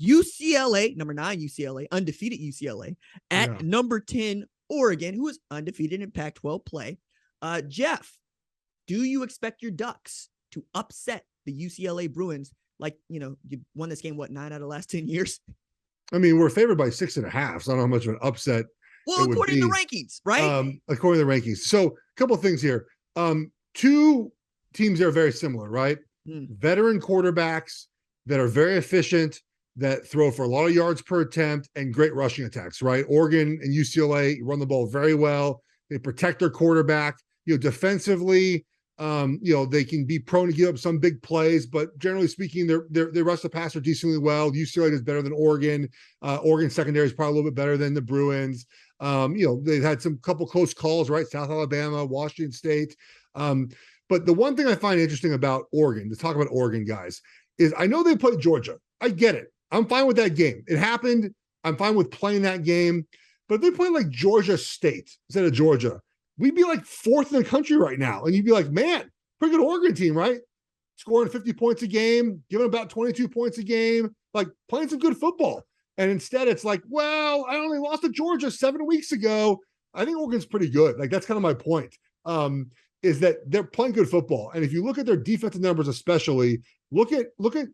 UCLA, number 9 UCLA, undefeated UCLA, at number 10 Oregon, who is undefeated in Pac-12 play. Geoff, do you expect your Ducks to upset the UCLA Bruins? Like, you won this game, 9 out of the last 10 years? I mean, we're favored by 6.5, so I don't know how much of an upset. Well, according to the rankings, right? According to the rankings. So a couple of things here. Two teams are very similar, right? Veteran quarterbacks that are very efficient, that throw for a lot of yards per attempt and great rushing attacks, right? Oregon and UCLA run the ball very well. They protect their quarterback. Defensively, they can be prone to give up some big plays, but generally speaking, they rush the passer decently well. UCLA is better than Oregon. Oregon secondary is probably a little bit better than the Bruins. They've had some couple close calls, right? South Alabama, Washington State. But the one thing I find interesting about Oregon, to talk about Oregon guys, is I know they played Georgia. I get it. I'm fine with that game. It happened. I'm fine with playing that game. But if they play like Georgia State instead of Georgia, we'd be like 4th in the country right now. And you'd be like, man, pretty good Oregon team, right? Scoring 50 points a game, giving about 22 points a game, like playing some good football. And instead it's like, well, I only lost to Georgia 7 weeks ago. I think Oregon's pretty good. Like, that's kind of my point, is that they're playing good football. And if you look at their defensive numbers, especially, look at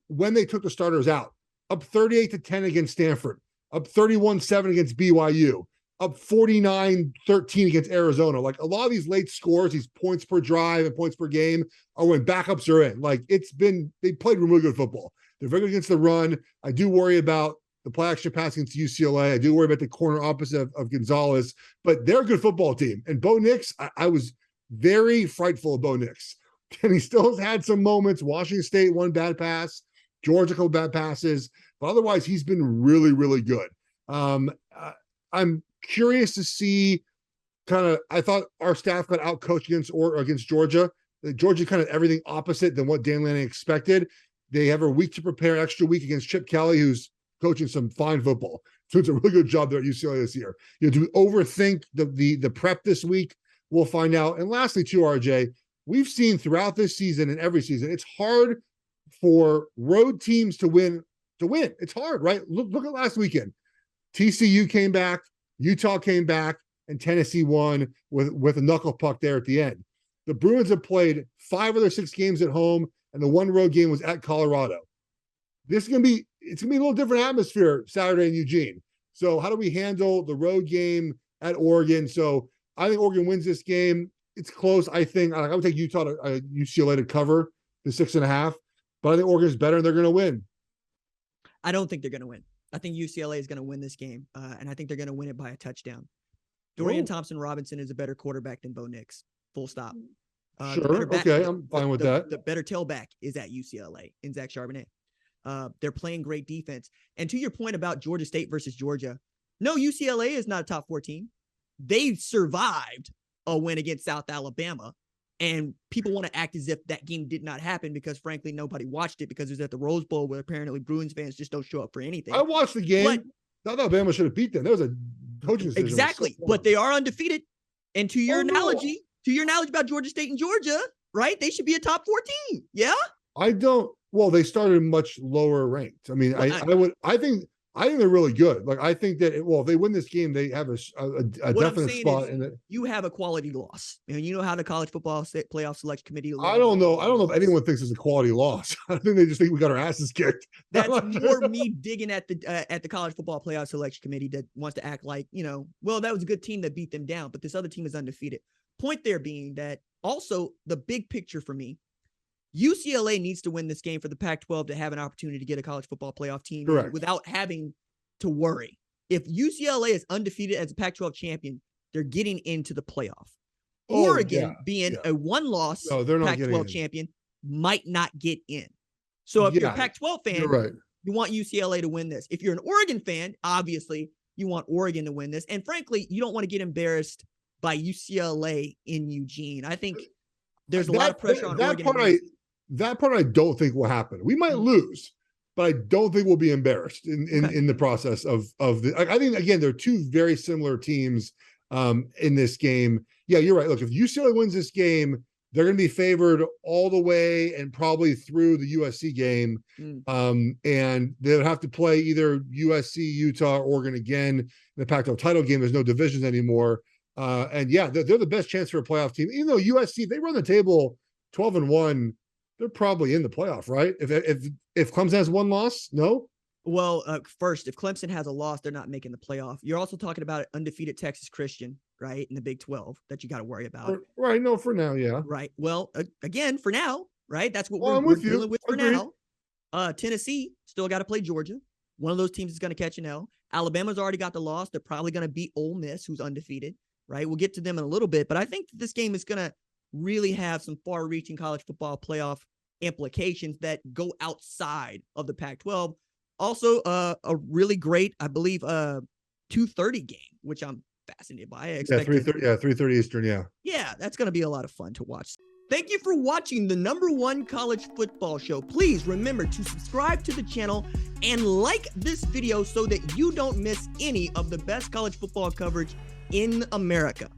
when they took the starters out. Up 38-10 against Stanford, up 31-7 against BYU, up 49-13 against Arizona. Like, a lot of these late scores, these points per drive and points per game, are when backups are in. Like, they played really good football. They're very good against the run. I do worry about the play action pass against UCLA. I do worry about the corner opposite of Gonzalez, but they're a good football team. And Bo Nix, I was very frightful of Bo Nix. And he still has had some moments. Washington State, one bad pass. Georgia, a couple bad passes. But otherwise, he's been really, really good. I'm curious to see I thought our staff got out-coached against Georgia. Georgia kind of everything opposite than what Dan Lanning expected. They have a week to prepare, an extra week against Chip Kelly, who's coaching some fine football. So it's a really good job there at UCLA this year. Do we overthink the prep this week? We'll find out. And lastly, too, RJ, we've seen throughout this season and every season, it's hard for road teams to win. It's hard, right? Look at last weekend. TCU came back, Utah came back, and Tennessee won with a knuckle puck there at the end. The Bruins have played 5 of their 6 games at home, and the one road game was at Colorado. It's gonna be a little different atmosphere Saturday in Eugene. So how do we handle the road game at Oregon? So I think Oregon wins this game. It's close. I think I would take UCLA to cover the 6.5, but I think Oregon's better and they're going to win. I don't think they're going to win. I think UCLA is going to win this game, and I think they're going to win it by a touchdown. Dorian Thompson-Robinson is a better quarterback than Bo Nix. Full stop. Sure. Okay, I'm fine with that. The better tailback is at UCLA in Zach Charbonnet. They're playing great defense. And to your point about Georgia State versus Georgia, no, UCLA is not a top 4 team. They survived a win against South Alabama, and people want to act as if that game did not happen because, frankly, nobody watched it because it was at the Rose Bowl where apparently Bruins fans just don't show up for anything. I watched the game. South Alabama should have beat them. That was a coaching decision. Exactly, but they are undefeated. And to your analogy about Georgia State and Georgia, right? They should be a top 4 team. Yeah. I don't. Well, they started much lower ranked. I mean, I think they're really good. Like, I think that, if they win this game, they have a definite spot in it. You have a quality loss. And you know how the college football playoff selection committee. I don't know if anyone thinks it's a quality loss. I think they just think we got our asses kicked. That's more me digging at the college football playoff selection committee that wants to act like, well, that was a good team that beat them down, but this other team is undefeated. Point there being that also the big picture for me, UCLA needs to win this game for the Pac-12 to have an opportunity to get a college football playoff team without having to worry. If UCLA is undefeated as a Pac-12 champion, they're getting into the playoff. Oregon, being a one-loss Pac-12 champion, might not get in. So if you're a Pac-12 fan, you want UCLA to win this. If you're an Oregon fan, obviously you want Oregon to win this. And frankly, you don't want to get embarrassed by UCLA in Eugene. I think there's a lot of pressure on Oregon. That part I don't think will happen. We might lose, but I don't think we'll be embarrassed in the process of the. I think, again, they're 2 very similar teams in this game. Yeah, you're right. Look, if UCLA wins this game, they're going to be favored all the way and probably through the USC game. And they'll have to play either USC, Utah, Oregon again in the Pac-12 title game. There's no divisions anymore. And yeah, they're the best chance for a playoff team. Even though USC, they run the table 12-1, they're probably in the playoff, right? If Clemson has one loss, no? Well, first, if Clemson has a loss, they're not making the playoff. You're also talking about undefeated Texas Christian, right, in the Big 12 that you got to worry about. Right. No, for now, yeah. Right. Well, again, for now, right? That's what we're dealing with for now. Tennessee still got to play Georgia. One of those teams is going to catch an L. Alabama's already got the loss. They're probably going to beat Ole Miss, who's undefeated, right? We'll get to them in a little bit, but I think this game is going to really have some far-reaching college football playoff implications that go outside of the Pac-12. Also, a really great, I believe, 2:30 game, which I'm fascinated by. 3:30 Eastern, yeah. Yeah, that's going to be a lot of fun to watch. Thank you for watching the #1 college football show. Please remember to subscribe to the channel and like this video so that you don't miss any of the best college football coverage in America.